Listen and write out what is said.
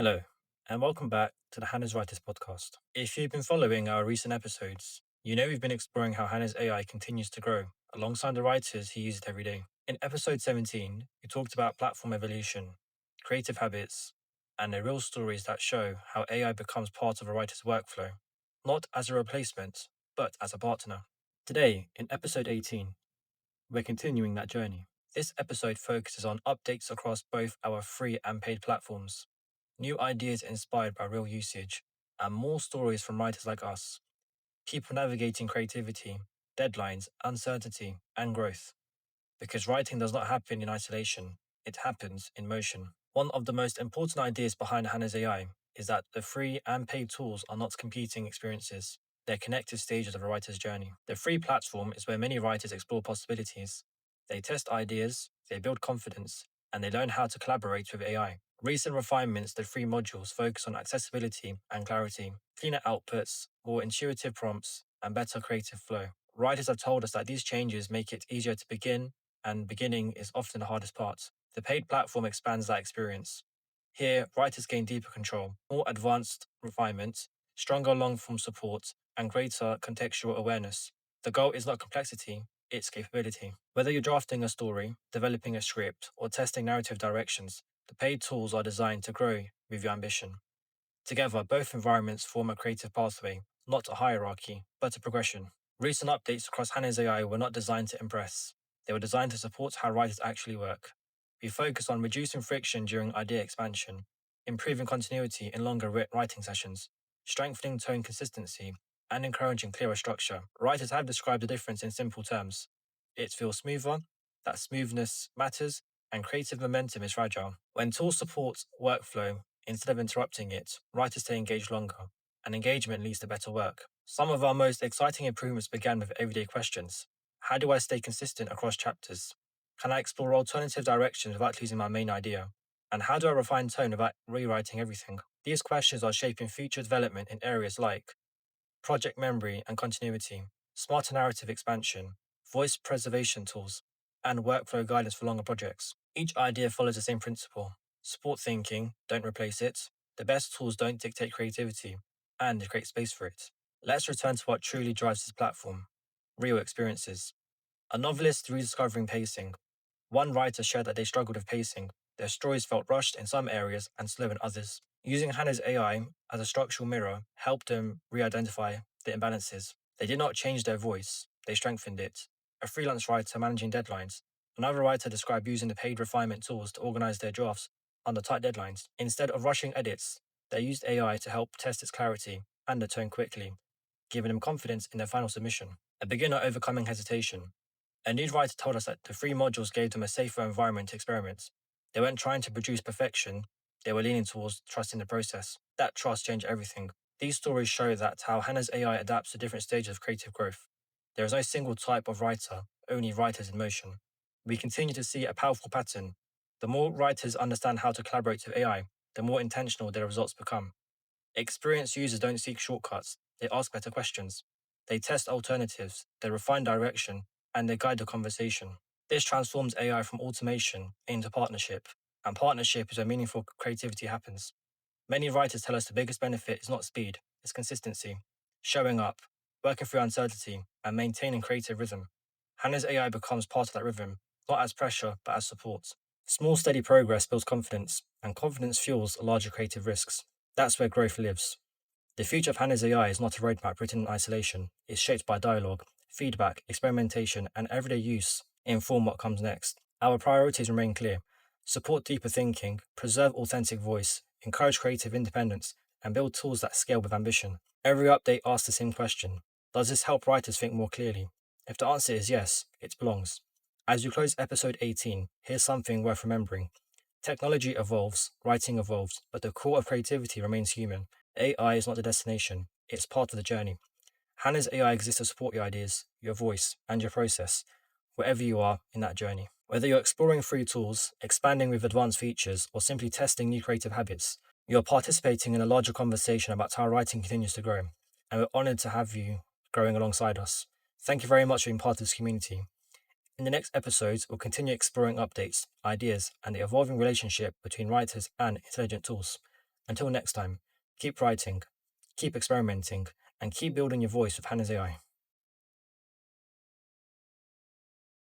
Hello, and welcome back to the Hanaz Writers Podcast. If you've been following our recent episodes, you know we've been exploring how Hanaz AI continues to grow alongside the writers who use it every day. In episode 17, we talked about platform evolution, creative habits, and the real stories that show how AI becomes part of a writer's workflow, not as a replacement, but as a partner. Today, in episode 18, we're continuing that journey. This episode focuses on updates across both our free and paid platforms, new ideas inspired by real usage, and more stories from writers like us, people navigating creativity, deadlines, uncertainty, and growth. Because writing does not happen in isolation, it happens in motion. One of the most important ideas behind Hanaz AI is that the free and paid tools are not competing experiences. They're connected stages of a writer's journey. The free platform is where many writers explore possibilities. They test ideas, they build confidence, and they learn how to collaborate with AI. Recent refinements to free modules focus on accessibility and clarity, cleaner outputs, more intuitive prompts, and better creative flow. Writers have told us that these changes make it easier to begin, and beginning is often the hardest part. The paid platform expands that experience. Here, writers gain deeper control, more advanced refinement, stronger long form support, and greater contextual awareness. The goal is not complexity, it's capability. Whether you're drafting a story, developing a script, or testing narrative directions, the paid tools are designed to grow with your ambition. Together, both environments form a creative pathway, not a hierarchy, but a progression. Recent updates across Hanaz AI were not designed to impress. They were designed to support how writers actually work. We focus on reducing friction during idea expansion, improving continuity in longer writing sessions, strengthening tone consistency, and encouraging clearer structure. Writers have described the difference in simple terms. It feels smoother, that smoothness matters, and creative momentum is fragile. When tools support workflow instead of interrupting it, writers stay engaged longer, and engagement leads to better work. Some of our most exciting improvements began with everyday questions. How do I stay consistent across chapters? Can I explore alternative directions without losing my main idea? And how do I refine tone without rewriting everything? These questions are shaping future development in areas like project memory and continuity, smarter narrative expansion, voice preservation tools, and workflow guidance for longer projects. Each idea follows the same principle. Support thinking, don't replace it. The best tools don't dictate creativity, and they create space for it. Let's return to what truly drives this platform: real experiences. A novelist rediscovering pacing. One writer shared that they struggled with pacing. Their stories felt rushed in some areas and slow in others. Using Hanaz AI as a structural mirror helped them re identify the imbalances. They did not change their voice, they strengthened it. A freelance writer managing deadlines. Another writer described using the paid refinement tools to organize their drafts under tight deadlines. Instead of rushing edits, they used AI to help test its clarity and the tone quickly, giving them confidence in their final submission. A beginner overcoming hesitation. A new writer told us that the free modules gave them a safer environment to experiment. They weren't trying to produce perfection, they were leaning towards trusting the process. That trust changed everything. These stories show that how Hanaz AI adapts to different stages of creative growth. There is no single type of writer, only writers in motion. We continue to see a powerful pattern. The more writers understand how to collaborate with AI, the more intentional their results become. Experienced users don't seek shortcuts, they ask better questions. They test alternatives, they refine direction, and they guide the conversation. This transforms AI from automation into partnership, and partnership is where meaningful creativity happens. Many writers tell us the biggest benefit is not speed, it's consistency. Showing up, working through uncertainty, and maintaining creative rhythm. Hannah's AI becomes part of that rhythm, not as pressure, but as support. Small, steady progress builds confidence, and confidence fuels larger creative risks. That's where growth lives. The future of Hanaz AI is not a roadmap written in isolation. It's shaped by dialogue, feedback, experimentation, and everyday use inform what comes next. Our priorities remain clear: support deeper thinking, preserve authentic voice, encourage creative independence, and build tools that scale with ambition. Every update asks the same question: does this help writers think more clearly? If the answer is yes, it belongs. As you close episode 18, here's something worth remembering. Technology evolves, writing evolves, but the core of creativity remains human. AI is not the destination, it's part of the journey. Hannah's AI exists to support your ideas, your voice, and your process, wherever you are in that journey. Whether you're exploring free tools, expanding with advanced features, or simply testing new creative habits, you're participating in a larger conversation about how writing continues to grow. And we're honored to have you growing alongside us. Thank you very much for being part of this community. In the next episodes, we'll continue exploring updates, ideas, and the evolving relationship between writers and intelligent tools. Until next time, keep writing, keep experimenting, and keep building your voice with Hanaz AI.